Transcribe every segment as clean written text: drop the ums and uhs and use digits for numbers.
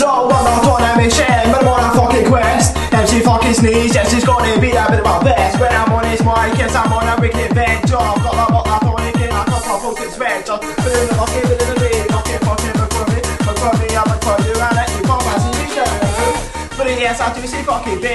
So I'm not on a mission, but I'm on a fucking quest. MC fucking sneeze, yes, it's gonna be a bit of my best. When I'm on this mic, yes, I'm on a wicked adventure. I've got my bot, I don't want to get I got my focus venture. But in the fucking, but in the league, fucking look for me, I'm a pro, you and you can't pass me show. But yes, I do see fucking B.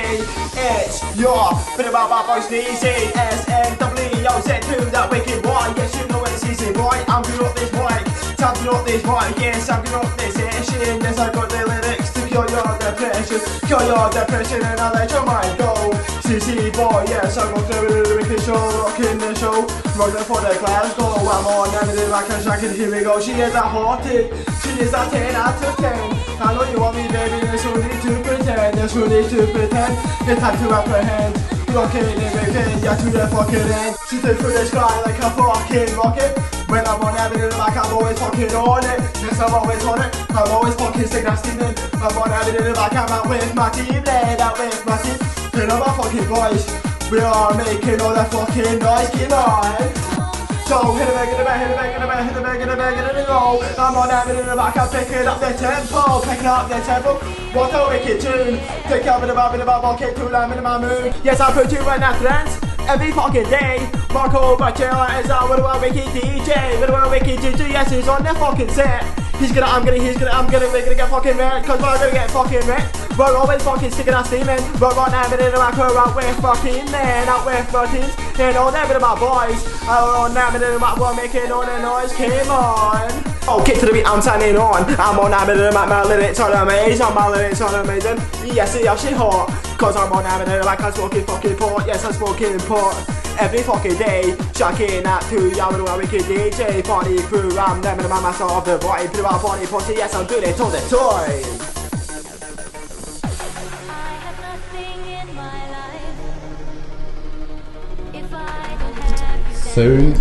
It's your bit about my voice, sneezy. SNWOZ2, that wicked boy. Yes, you know it's easy, boy. I'm good up this mic. Time to up this mic, yes, I'm good up this session. Yes, I got the lyrics to cure your depression. Cure your depression and I'll let your mind go. CC boy, yes, I'm gonna do the wicked show. Rocking the show, rolling for the class go. I'm on everything like a jacket, here we go. She is a haunted, she is a 10 out of 10. I know you want me, baby, there's no need to pretend. There's no need to pretend, it's time to apprehend. Rocking it wicked, yeah, to the fucking end. Shooting through the sky like a fucking rocket. When I'm on everything like I'm always fucking on it. Yes, I'm always on it, I'm always fucking sick and steaming. I'm on everything like I'm out with my team, then out with my team. Turn on my fucking voice, we are making all that fucking noise, keep on. So hit the bag, hit the bag, hit the bag, hit the bag, hit the bag, hit the bag, hit the go. I'm on everything in the back, I'm picking up the tempo, picking up the tempo. What a wicked tune, pick up in the bar, walking through I'm in my mood. Yes, I put you in that trance. Every fucking day, Marco Bachelor is our little wicked DJ, little wicked DJ, yes, he's on the fucking set. We're gonna get fucking wrecked, cause we're gonna get fucking wrecked. We're always fucking sticking our steaming. We're on that bit in the back, we're out with fucking men, out with fucking, and all that bit of my boys. We're on that bit in the back, we're making all the noise, come on. Oh, kick to the beat, I'm turning on. I'm on that bit in the back, my lyrics are amazing, my lyrics are amazing. Yes, yeah, she hot. Cause I'm on that bit in the back, I'm smoking fucking pot, yes, I'm smoking pot. Every fucking day, shocking that to you, I'm a wicked DJ, party crew, I'm never the man myself, the body, put my body party, yes, I'm doing it all the time. I have nothing in my life if I don't have you. Soon